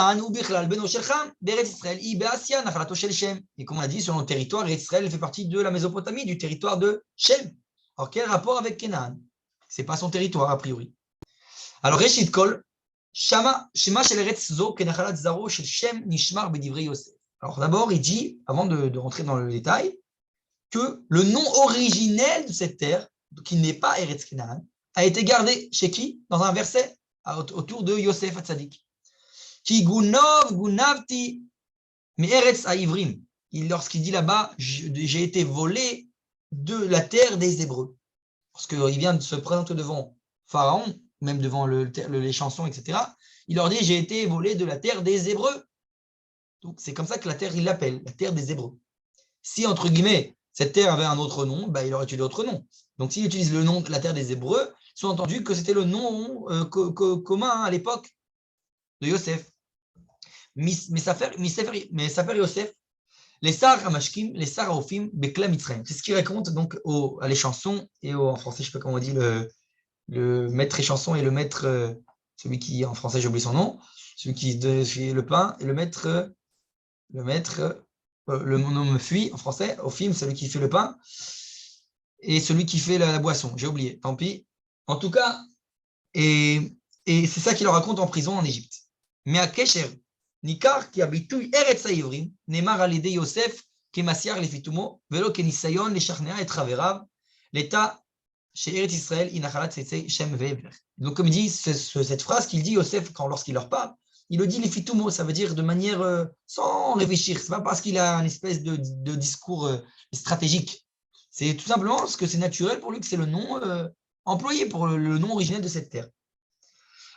on a dit, selon le territoire, Israël fait partie de la Mésopotamie, du territoire de Shem. Alors, quel rapport avec Canaan? Ce n'est pas son territoire, a priori. Alors, Reshit Kol, Shema shel Eretz zo kenachalat zaro shel Shem nishmar bedivrei Yosef. Alors, d'abord, il dit, avant de rentrer dans le détail, que le nom originel de cette terre, qui n'est pas Eretz Canaan, a été gardé chez qui? Dans un verset autour de Yosef Hatzadik. Qui gunov gunavti me'eretz haïvrim. Lorsqu'il dit là-bas, j'ai été volé de la terre des Hébreux. Parce qu'il vient de se présenter devant Pharaon, même devant les chansons, etc. Il leur dit, j'ai été volé de la terre des Hébreux. Donc c'est comme ça que la terre, il l'appelle, la terre des Hébreux. Si, entre guillemets, cette terre avait un autre nom, bah, il aurait utilisé d'autres noms. Donc s'il utilise le nom de la terre des Hébreux, sous-entendu que c'était le nom commun à l'époque de Yosef. Mais Safer Yosef, les Sar Hamashkim, les Sar Haofim, Bekla Mitzrayim. C'est ce qu'il raconte donc à les chansons et en français, je ne sais pas comment on dit, le maître et chanson et le maître, celui qui, en français, j'ai oublié son nom, celui qui fait le pain, et le maître, le nom me fuit en français, Haofim, celui qui fait le pain, et celui qui fait la boisson. J'ai oublié, tant pis. En tout cas, et c'est ça qu'il leur raconte en prison en Égypte. Mais à Kesher, ניכר כי הביטוי ארץ העברים נאמר על ידי יוסף כמסיח לפי תומו ולא כניסיון לשכנע את חבריו לתא שארץ ישראל היא נחלת צאצאי שם ועבר. Donc comme il dit cette phrase qu'il dit Yosef lorsqu'il leur parle, il le dit לפי תומו, ça veut dire de manière sans réfléchir, c'est pas parce qu'il a une espèce de discours stratégique, c'est tout simplement parce que c'est naturel pour lui, que c'est le nom employé pour le nom originel de cette terre.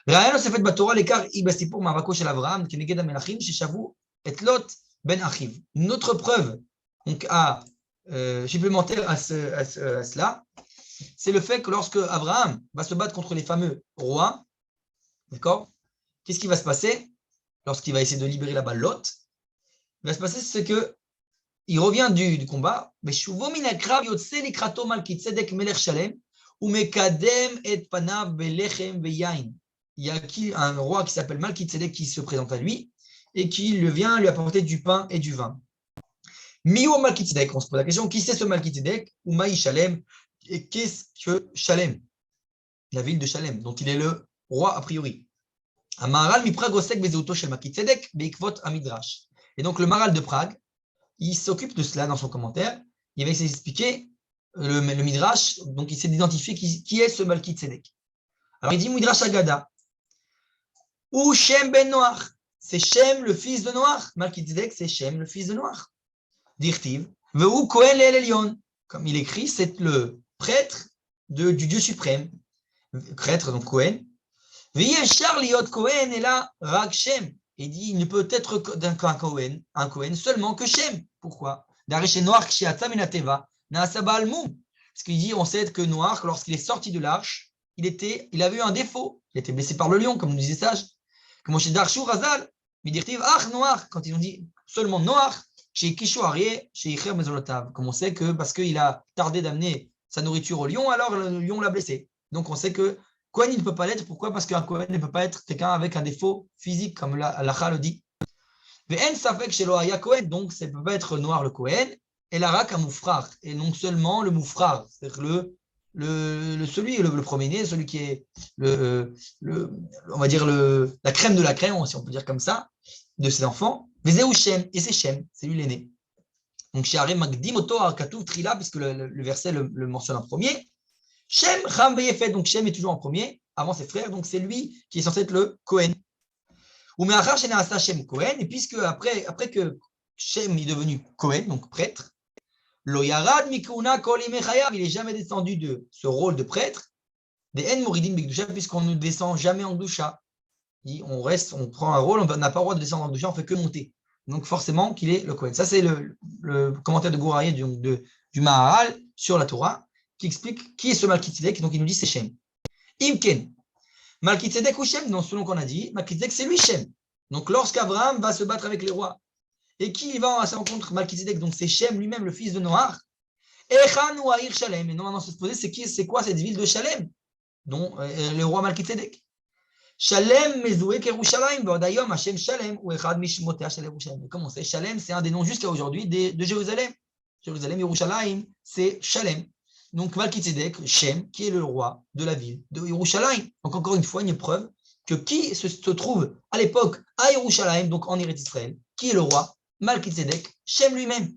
ראיה נוספת בתורה לכך היא בסיפור מאבקו של אברהם כנגד המלכים ששבו את לוט בן אחיו. Une autre preuve donc, supplémentaire à cela, c'est le fait que lorsque Abraham va se battre contre les fameux rois, d'accord, qu'est-ce qui va se passer lorsqu'il va essayer de libérer là-bas Lot? Il va se passer c'est que il revient du combat, ושובו מן הקרב יוצא לקראתו מלכי צדק מלך שלם ומקדם את פניו בלחם ויין. Il y a un roi qui s'appelle Malki Tzedek qui se présente à lui et qui vient lui apporter du pain et du vin. Mio Malkitzedek, on se pose la question, qui c'est ce Malkitzedek? Ou Maï Shalem? Et qu'est-ce que Shalem? La ville de Shalem, dont il est le roi a priori. Amaral mi Prague osek bezeuto shel Malkitzedek beikvot amidrash. Et donc le Maral de Prague, il s'occupe de cela dans son commentaire. Il va essayer d'expliquer le Midrash, donc il s'est d'identifier qui est ce Malkitzedek. Alors il dit Midrash Agada, ou Shem ben Noach, c'est Shem le fils de Noach. Malkitzedek, c'est Shem le fils de Noach. Dirtiv, Veu Kohen le Elion, comme il écrit, c'est le prêtre du Dieu suprême, prêtre donc Kohen. Veyeshar liot Kohen et là Rak Shem. Il dit il ne peut être d'un un Kohen seulement que Shem. Pourquoi? Parce qu'il dit on sait que Noach, lorsqu'il est sorti de l'arche, il avait eu un défaut. Il était blessé par le lion, comme nous disait Sage. Comme chez Darshou Razal, Noach, quand ils ont dit seulement Noach, chez Kishu Arié, chez Icher Mezolotav. Comme on sait que parce qu'il a tardé d'amener sa nourriture au lion, alors le lion l'a blessé. Donc on sait que Kohen, il ne peut pas l'être. Pourquoi? Parce qu'un Kohen ne peut pas être quelqu'un avec un défaut physique, comme l'Acha le dit. Ve'en safek shelo haya Kohen, donc ça ne peut pas être noir le Kohen, et la un moufrar, et non seulement le moufrar, c'est-à-dire le premier-né, celui qui est on va dire la crème de la crème, si on peut dire comme ça, de ses enfants. Vezeu Shem, et c'est Shem, c'est lui l'aîné. Donc chez Aré Magdim Oto Arkatuv Trila, puisque le verset le mentionne en premier. Shem Cham Veyefet, donc Shem est toujours en premier, avant ses frères, donc c'est lui qui est censé être le Kohen. Ou Meachar Sheneasa Shem Kohen, et puisque après que Shem est devenu Kohen, donc prêtre, Lo Yarad Mikuna Kol Imechayav, il n'est jamais descendu de ce rôle de prêtre, des En Moridim Bigdusha, puisqu'on ne descend jamais en Gdusha. On prend un rôle, on n'a pas le droit de descendre en Gdusha, on ne fait que monter. Donc forcément qu'il est le Kohen. Ça, c'est le commentaire de Gouraïe du Maharal sur la Torah, qui explique qui est ce Malkitzedek, donc il nous dit c'est Shem. Imken, Malkitzedek ou Shem, donc selon qu'on a dit, Malkitzedek c'est lui Shem. Donc lorsqu'Abraham va se battre avec les rois, et qui va à sa rencontre, Malkitzedek, donc c'est Shem lui-même, le fils de Noach, Echan ou Aïr Shalem, et normalement se poser, c'est quoi cette ville de Shalem, dont le roi Malkitzedek. Shalem mezoué Yerushalayim, Vodayom Hashem Shalem, ou Echad Mishmotea Shel Yerushalayim. Comment c'est? Shalem, c'est un des noms jusqu'à aujourd'hui de Jérusalem. Jérusalem, Yerushalayim, c'est Shalem. Donc Malkitzedek, Shem, qui est le roi de la ville de Yerushalayim. Donc encore une fois, une preuve que qui se trouve à l'époque à Yerushalayim, donc en Eretz Israël, qui est le roi? Malkitzedek, Shem lui-même.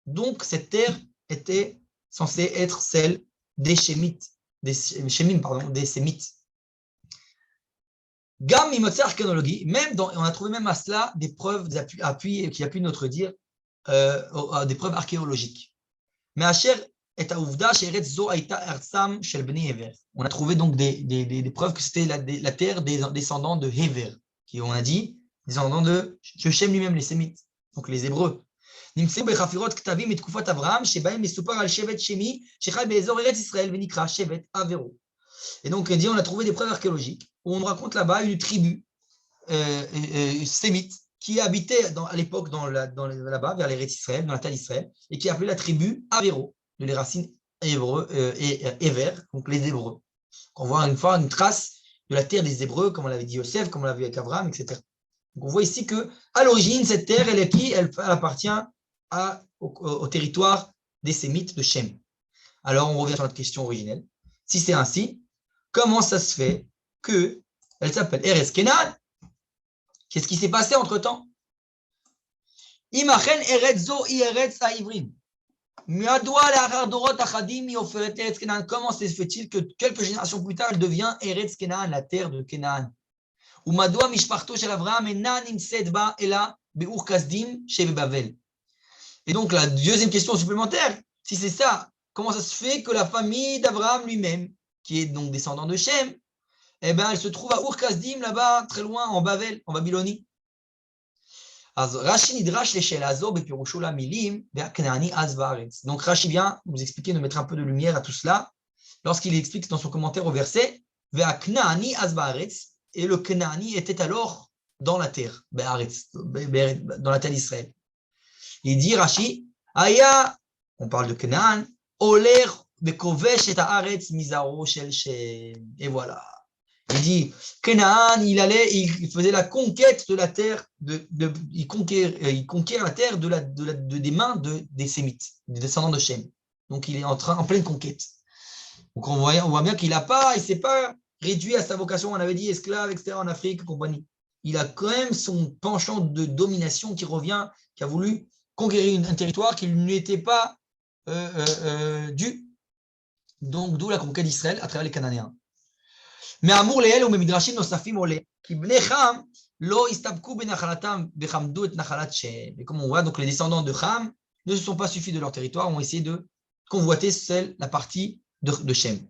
Donc cette terre était censée être celle des Sémites, des Sémites. Gam imotzer archéologie, on a trouvé même à cela des preuves qui appuient notre dire, des preuves archéologiques. Mais Asher et Aouvda, Sheretz Zo Aïta Erzam Shel Bnei Hever. On a trouvé donc des preuves que c'était la terre des descendants de Hever, qui on a dit, descendants de Shem lui-même, les Sémites, donc les Hébreux. נמצאו בחפירות כתבים מתקופת אברהם, שבהם מסופר על שבט שמי שחי באזור ארץ ישראל ונקרא שבט אברו. Et donc, on a trouvé des preuves archéologiques où on nous raconte là-bas une tribu sémite qui habitait à l'époque là-bas, vers l'Eretz Israël, dans la terre d'Israël, et qui appelait la tribu Avéro, de les racines hébreux et Héver, donc les Hébreux. On voit une fois une trace de la terre des Hébreux, comme on l'avait dit Yosef, comme on l'avait vu avec Abraham, etc. Donc on voit ici qu'à l'origine, cette terre, elle est qui? Elle appartient au territoire des Sémites de Shem. Alors on revient sur notre question originelle. Si c'est ainsi, comment ça se fait qu'elle s'appelle Eretz Kenan? Qu'est-ce qui s'est passé entre-temps? Imachen Eretz Zo I Eretz Haïvrim. Comment se fait-il que quelques générations plus tard, elle devient Eretz Kenan, la terre de Kenan? Umadoua Mishparto Shel Avraham Ena Nimset Ba Ela Beur Kasdim Shebe Bavel. Et donc la deuxième question supplémentaire, si c'est ça, comment ça se fait que la famille d'Abraham lui-même, qui est donc descendant de Shem, eh ben, elle se trouve à Ur Kasdim, là-bas, très loin, en Bavel, en Babylonie. Donc Rashi vient nous expliquer, nous mettre un peu de lumière à tout cela, lorsqu'il explique dans son commentaire au verset, et le Knaani était alors dans la terre, dans la terre d'Israël. Il dit Rashi, Aya, on parle de Canaan, Oler bekovesh et haaretz mizaro shel Shem. Et voilà. Il dit, Canaan, il faisait la conquête de la terre, il conquiert la terre des mains des Sémites, des descendants de Shem. Donc il est en pleine conquête. Donc on voit bien qu'il ne s'est pas réduit à sa vocation, on avait dit esclave, etc. en Afrique, compagnie. Il a quand même son penchant de domination qui revient, qui a voulu conquérir un territoire qui ne lui était pas dû. Donc d'où la conquête d'Israël à travers les Cananéens. Mais amour les ou midrashim nosafim olé qui bnei Cham lo istabku benachalatam bechamdu et nachalat Shem. Et comme on voit, donc les descendants de Cham ne se sont pas suffis de leur territoire, ont essayé de convoiter la partie de Shem.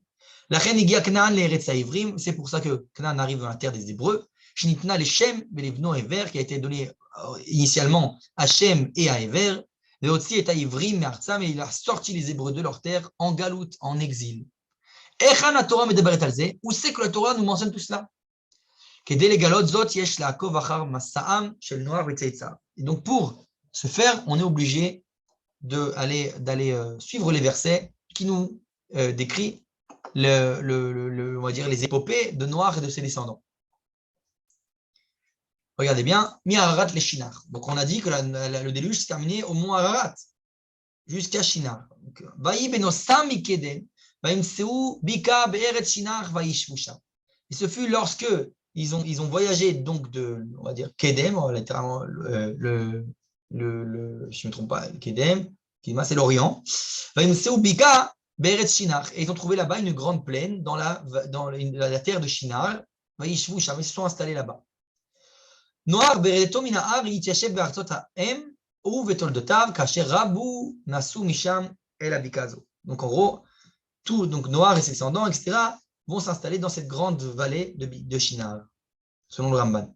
La reine Igia Canaan les Eretz Haïvrim, c'est pour ça que Canaan arrive dans la terre des Hébreux. Shnitna les Shem belivno Ever, qui a été donné initialement à Shem et à Ever. Et aussi est à Ivrim et Artsam, et il a sorti les Hébreux de leur terre en galoute, en exil. Echan la Torah medeberet al ze, où c'est que la Torah nous mentionne tout cela? Kedei legalot zot yesh laakov achar masaam shel noar v'tzeitzav. Et donc pour ce faire, on est obligé d'aller suivre les versets qui nous décrit on va dire les épopées de Noir et de ses descendants. Regardez bien, mi Ararat les Shinar. Donc on a dit que le déluge s'est terminé au mont Ararat, jusqu'à Shinar. Vaï benosam mikedem, vaïmseu bika be'eret Shinar vaïshvu sham. Et ce fut lorsque ils ont voyagé donc on va dire Kedem, littéralement je ne me trompe pas, Kedem, c'est l'Orient. Vaïmseu bika be'eret Shinar. Et ils ont trouvé là-bas une grande plaine dans la terre de Shinar. Vaïshvu sham, ils se sont installés là-bas. Noar bereto min ha'ar yityashev be'artzot ha'em ou vetoldotav kasher rabu nasu misham el abikazo. Donc en gros, donc Noar et ses descendants, etc., vont s'installer dans cette grande vallée de Shinar, selon le Ramban.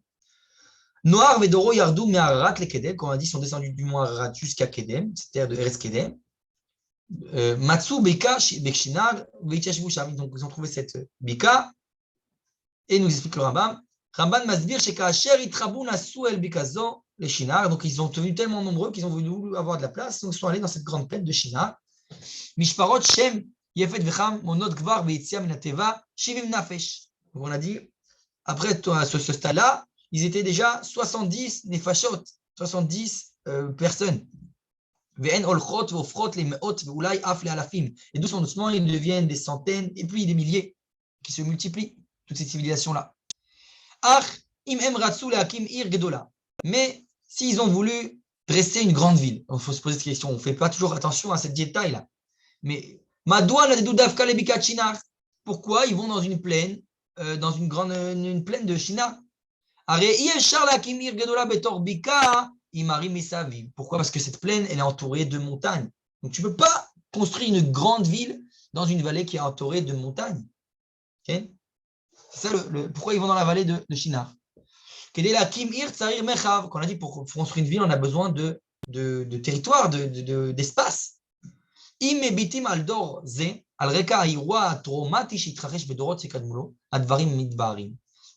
Noar vedoro yardu me'ararat le Kedem, comme on a dit, sont descendus du mont Ararat jusqu'à Kedem, cette terre de Eretz Kedem. Matsu beka bekshinar veityashvu sham. Donc ils ont trouvé cette bika, et nous explique le Rambam. Ramban Masbir chez Kacher Itrabu Nasu El Bikazo, les Shinar. Donc ils ont devenu tellement nombreux qu'ils ont voulu avoir de la place. Donc ils sont allés dans cette grande plaine de Shinar. Mishparot Shem Yefet Vecham Monot Gvar Veitzia Minateva Shivim Nafesh. Donc on a dit, après ce stade-là, ils étaient déjà 70 Nefashot, 70 personnes. Ve'en Olchot Vofrot les Meot Ve'ulai Af le Alafim. Et doucement, ils deviennent des centaines et puis des milliers qui se multiplient, toutes ces civilisations-là. Mais s'ils ont voulu dresser une grande ville, il faut se poser cette question, on ne fait pas toujours attention à cette détail-là. Mais pourquoi ils vont dans une plaine, dans une plaine de Shinar? Pourquoi? Parce que cette plaine, elle est entourée de montagnes. Donc tu ne peux pas construire une grande ville dans une vallée qui est entourée de montagnes. Okay? C'est ça pourquoi ils vont dans la vallée de Shinar. Quand on a dit pour construire une ville, on a besoin de territoire, d'espace. Et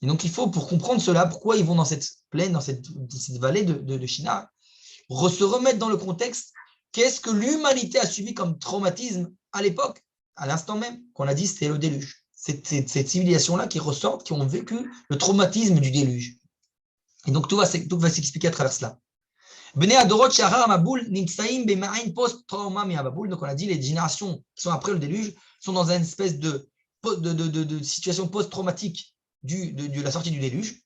donc il faut, pour comprendre cela, pourquoi ils vont dans cette plaine, dans cette vallée de Shinar, se remettre dans le contexte, qu'est-ce que l'humanité a subi comme traumatisme à l'époque, à l'instant même, qu'on a dit c'était le déluge. Cette civilisation-là qui ressortent, qui ont vécu le traumatisme du déluge. Et donc tout va s'expliquer à travers cela. Donc on a dit les générations qui sont après le déluge sont dans une espèce de situation post-traumatique de la sortie du déluge.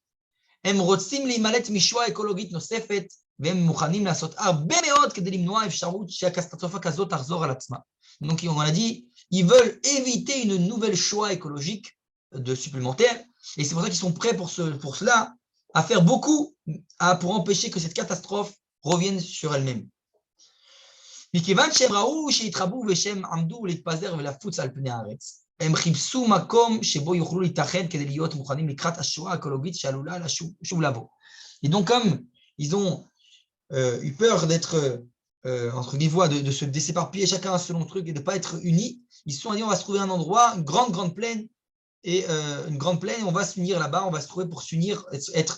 Donc on a dit, ils veulent éviter une nouvelle Shoah écologique supplémentaire, et c'est pour ça qu'ils sont prêts pour cela, à faire beaucoup pour empêcher que cette catastrophe revienne sur elle-même. Et donc comme ils ont eu peur d'être entre guillemets, de s'éparpiller chacun selon le truc et de ne pas être unis, ils se sont dit on va se trouver un endroit, une grande plaine, et on va s'unir là-bas, on va se trouver pour s'unir,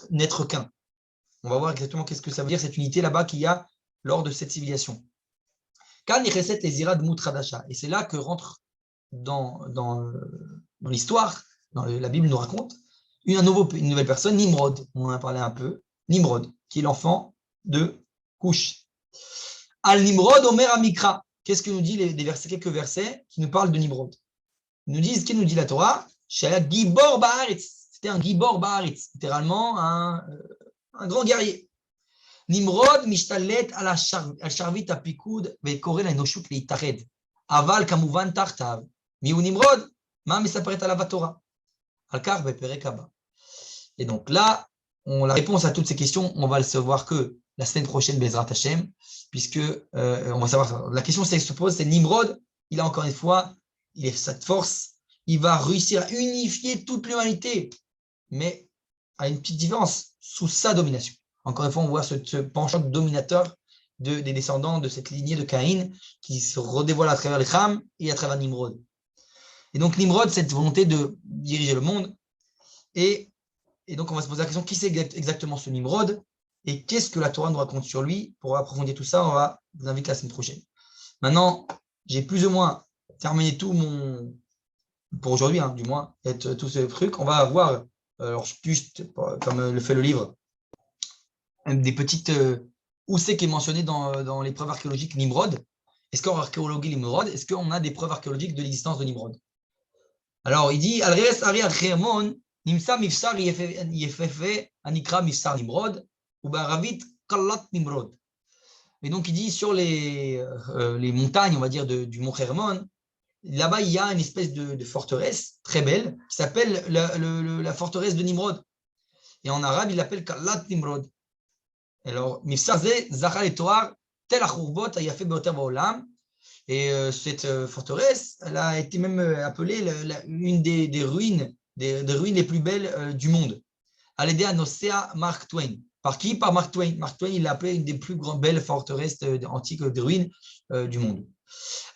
n'être qu'un. On va voir exactement qu'est-ce que ça veut dire cette unité là-bas qu'il y a lors de cette civilisation. Et c'est là que rentre dans l'histoire, la Bible nous raconte, une nouvelle personne, Nimrod, on en a parlé un peu, Nimrod, qui est l'enfant de Cush. Al-Nimrod, Omer Amikra. Qu'est-ce que nous dit les versets, quelques versets qui nous parlent de Nimrod? Ils nous disent, qu'est-ce que nous dit la Torah? Shaya Gibor Baaritz. C'était un Gibor Baaritz, littéralement un grand guerrier. Nimrod mishtalet al-sharvit apikoud ve'koré la enoshut leitared. Aval kamuvan tartav. Miou Nimrod, ma mesaparet alav Torah. Al-kar beperek haba. Et donc là, la réponse à toutes ces questions, on va le savoir que la semaine prochaine, Bezrat Hashem, puisque on va savoir. La question se pose, c'est Nimrod, il a encore une fois, il est cette force, il va réussir à unifier toute l'humanité, mais à une petite différence, sous sa domination. Encore une fois, on voit ce penchant dominateur des descendants de cette lignée de Caïn qui se redévoile à travers les Cham et à travers Nimrod. Et donc Nimrod, cette volonté de diriger le monde, et donc on va se poser la question, qui c'est exactement ce Nimrod et qu'est-ce que la Torah nous raconte sur lui? Pour approfondir tout ça, on va vous inviter la semaine prochaine. Maintenant, j'ai plus ou moins terminé tout pour aujourd'hui, du moins, tout ce truc. On va avoir, alors juste comme le fait le livre, des petites, où c'est qui est mentionné dans les preuves archéologiques Nimrod. Est-ce qu'en archéologie Nimrod, est-ce qu'on a des preuves archéologiques de l'existence de Nimrod? Alors, il dit, Al-Res Ari Al-Khemon, Nimsa Mifsar Yefefe Anikra Mifsar Nimrod, ou Baravit Kallat Nimrod. Et donc, il dit sur les montagnes, on va dire, du mont Hermon, là-bas, il y a une espèce de forteresse très belle qui s'appelle la forteresse de Nimrod. Et en arabe, il l'appelle Kallat Nimrod. Alors, Mifsar Ze, Zachal et Toar, Tel Achourvot, Ayafe Beoter Baolam. Et cette forteresse, elle a été même appelée une des ruines, des ruines les plus belles du monde. À l'aider à Nosea Mark Twain. Par qui? Par Mark Twain. Mark Twain, il l'a appelé une des plus belles forteresses antiques des ruines du monde.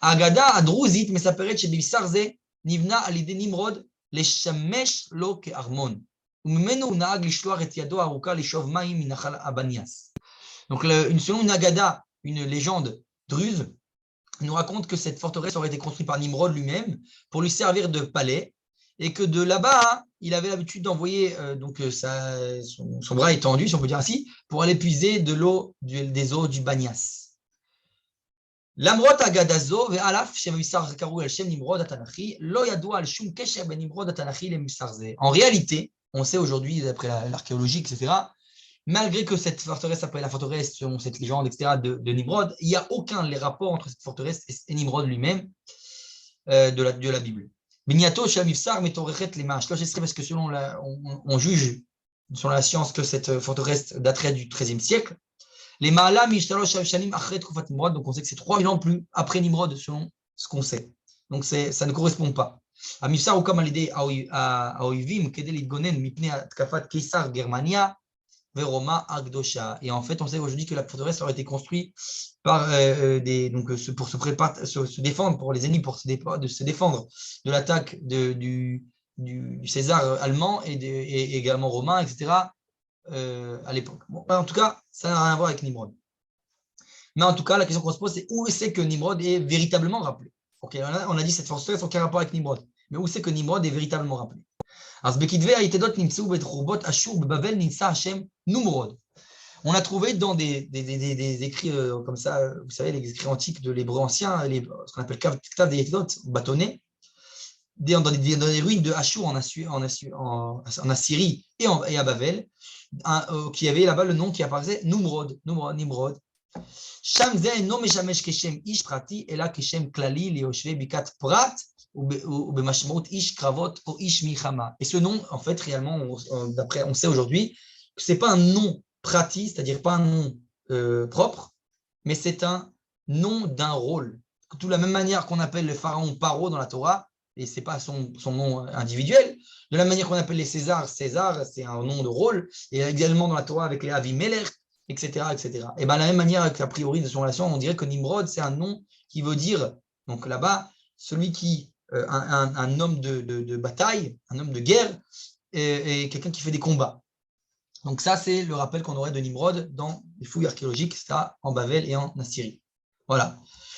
Agada Adrouzit, mais ça paraît chez Bibsarze, Nivna à l'idée Nimrod, les Shamesh Lo Ke Armon. Umenu Naag Lishloar et Yado Aruka Lishov Maim Minachal Abanias. Donc, selon une Agada, une légende druze, il nous raconte que cette forteresse aurait été construite par Nimrod lui-même pour lui servir de palais et que de là-bas, il avait l'habitude d'envoyer son bras étendu, si on peut dire ainsi, pour aller puiser de l'eau des eaux du Banias. L'amrot agadazo ve'alaf shemimsar karu el shem Nimrod atanachi lo yadua al shum kesher ben Nimrod atanachi le misarze. En réalité, on sait aujourd'hui, d'après l'archéologie, etc., malgré que cette forteresse s'appelle la forteresse, selon cette légende, etc., de Nimrod, il n'y a aucun les rapports entre cette forteresse et Nimrod lui-même de la Bible. Bignato, Shamifsar, Metorechet, les Mahash. C'est parce que selon on juge, selon la science, que cette forteresse daterait du XIIIe siècle. Les Mahala, Mishtalosh, Shanim, Achret, Kufat Nimrod. Donc on sait que c'est 3000 ans plus après Nimrod, selon ce qu'on sait. Donc ça ne correspond pas. Amifsar, ou comme à l'idée à Oivim, Kedel Idgonen, Mipne, Tkafat, Kesar, Germania, Veroma Agdosha. Et en fait, on sait aujourd'hui que la forteresse aurait été construite par pour se défendre, pour les ennemis, pour se défendre de l'attaque du César allemand et également romain, etc. À l'époque. Bon, en tout cas, ça n'a rien à voir avec Nimrod. Mais en tout cas, la question qu'on se pose, c'est où c'est que Nimrod est véritablement rappelé. Okay, on a dit cette forteresse n'a aucun rapport avec Nimrod. Mais où c'est que Nimrod est véritablement rappelé? On a trouvé dans des écrits comme ça, vous savez, les écrits antiques de l'hébreu ancien, ce qu'on appelle Ktav des Yetidot, bâtonnés, dans des ruines de Ashur en Assyrie et à Babel, qui avait là-bas le nom qui apparaissait Nimrod. Sham ze no meshamesh keshem ish prati, ela keshem klali liyoshve bikat prat. Et ce nom, en fait, réellement, on sait aujourd'hui que ce n'est pas un nom pratique, c'est-à-dire pas un nom propre, mais c'est un nom d'un rôle. De la même manière qu'on appelle le pharaon Paro dans la Torah, et ce n'est pas son nom individuel, de la même manière qu'on appelle les César, c'est un nom de rôle, et également dans la Torah avec les Avimelech, etc. etc. Et bien, de la même manière qu'a priori de son relation, on dirait que Nimrod, c'est un nom qui veut dire, donc là-bas, celui qui un homme de bataille, un homme de guerre, et quelqu'un qui fait des combats. Donc ça, c'est le rappel qu'on aurait de Nimrod dans les fouilles archéologiques, ça, en Babel et en Assyrie. Voilà.